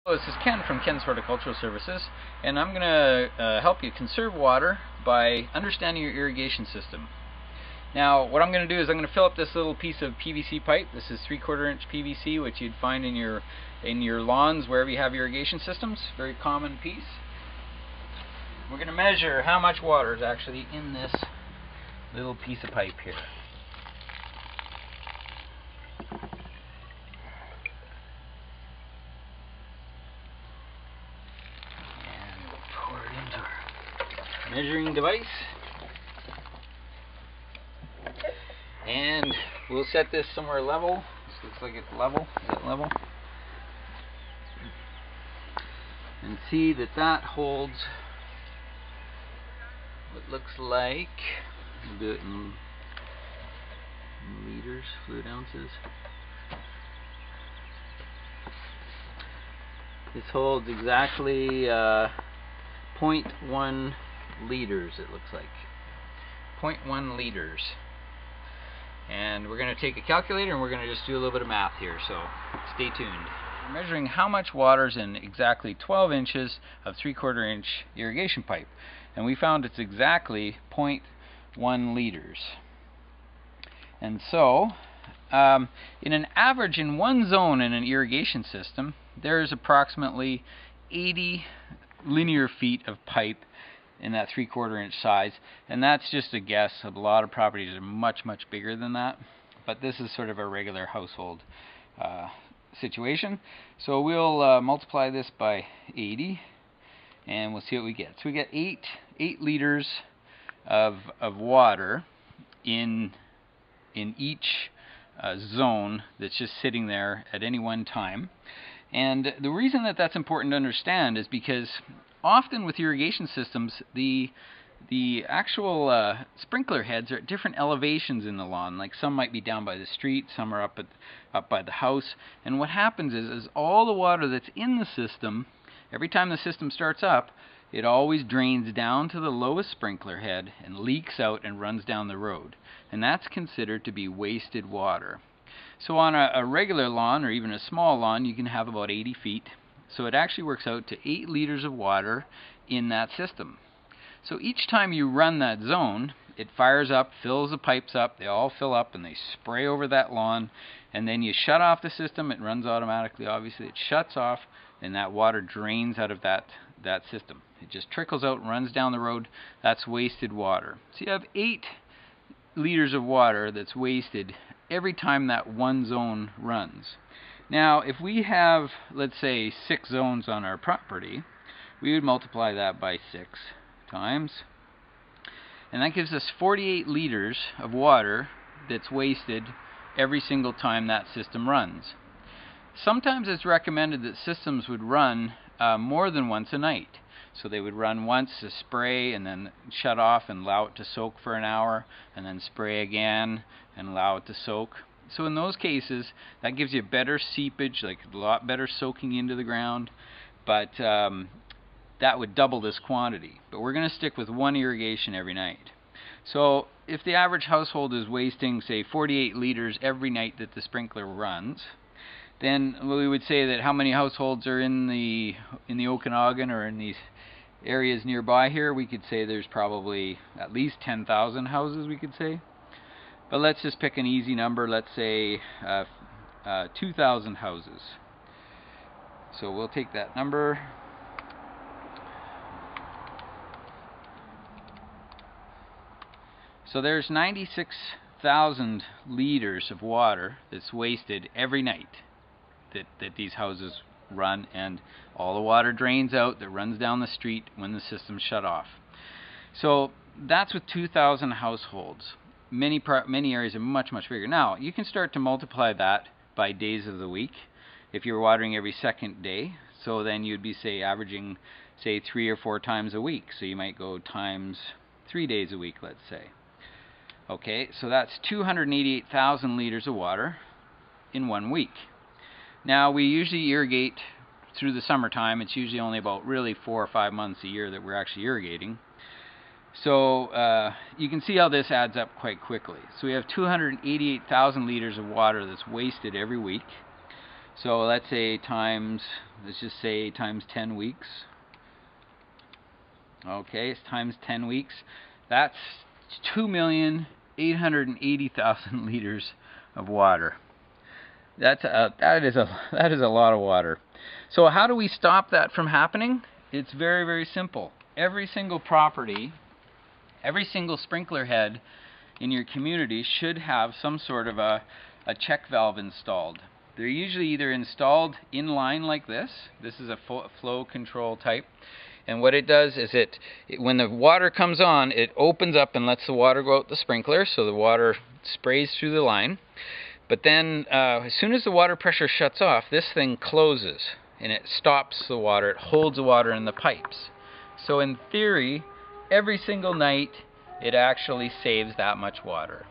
This is Ken from Ken's Horticultural Services, and I'm going to help you conserve water by understanding your irrigation system. Now, what I'm going to do is I'm going to fill up this little piece of PVC pipe. This is 3/4 inch PVC, which you'd find in your lawns wherever you have irrigation systems. Very common piece. We're going to measure how much water is actually in this little piece of pipe here. Measuring device, and we'll set this somewhere level. This looks like it's level. Is that level? And see that that holds what looks like, we'll do it in liters, fluid ounces. This holds exactly 0.1 liters, it looks like. 0.1 liters. And we're going to take a calculator and we're going to just do a little bit of math here, so stay tuned. We're measuring how much water is in exactly 12 inches of 3/4 inch irrigation pipe. And we found it's exactly 0.1 liters. And so, in an average, in one zone in an irrigation system, there is approximately 80 linear feet of pipe in that 3/4 inch size, and that's just a guess. A lot of properties are much bigger than that, but this is sort of a regular household situation. So we'll multiply this by 80 and we'll see what we get. So we get 8 liters of water in each zone that's just sitting there at any one time. And the reason that that's important to understand is because often with irrigation systems, the actual sprinkler heads are at different elevations in the lawn. Like some might be down by the street, some are up by the house. And what happens is all the water that's in the system, every time the system starts up, it always drains down to the lowest sprinkler head and leaks out and runs down the road. And that's considered to be wasted water. So on a regular lawn, or even a small lawn, you can have about 80 feet. So it actually works out to 8 liters of water in that system. So each time you run that zone, it fires up, fills the pipes up, they all fill up and they spray over that lawn, and then you shut off the system. It runs automatically, obviously. It shuts off and that water drains out of that system. It just trickles out and runs down the road. That's wasted water. So you have 8 liters of water that's wasted every time that one zone runs. Now, if we have, let's say, 6 zones on our property, we would multiply that by 6 times, and that gives us 48 liters of water that's wasted every single time that system runs. Sometimes it's recommended that systems would run more than once a night. So they would run once to spray and then shut off and allow it to soak for an hour, and then spray again and allow it to soak. So in those cases, that gives you better seepage, like a lot better soaking into the ground, but that would double this quantity. But we're going to stick with one irrigation every night. So if the average household is wasting, say, 48 liters every night that the sprinkler runs, then we would say that how many households are in the Okanagan or in these areas nearby here? We could say there's probably at least 10,000 houses, we could say. But let's just pick an easy number. Let's say 2,000 houses. So we'll take that number. So there's 96,000 liters of water that's wasted every night that these houses run, and all the water drains out that runs down the street when the system's shut off. So that's with 2,000 households. Many areas are much bigger. Now, you can start to multiply that by days of the week. If you're watering every second day, so then you'd be, say, averaging, say, 3 or 4 times a week. So you might go times 3 days a week, let's say. Okay, so that's 288,000 liters of water in 1 week. Now, we usually irrigate through the summertime. It's usually only about really 4 or 5 months a year that we're actually irrigating. So you can see how this adds up quite quickly. So we have 288,000 liters of water that's wasted every week. So let's say times 10 weeks. Okay, it's times 10 weeks. That's 2,880,000 liters of water. That is a lot of water. So how do we stop that from happening? It's very, very simple. Every single property, every single sprinkler head in your community should have some sort of a check valve installed. They're usually either installed in line like this. This is a flow control type. And what it does is when the water comes on, it opens up and lets the water go out the sprinkler, so the water sprays through the line. But then as soon as the water pressure shuts off, this thing closes and it stops the water. It holds the water in the pipes. So in theory, every single night, it actually saves that much water.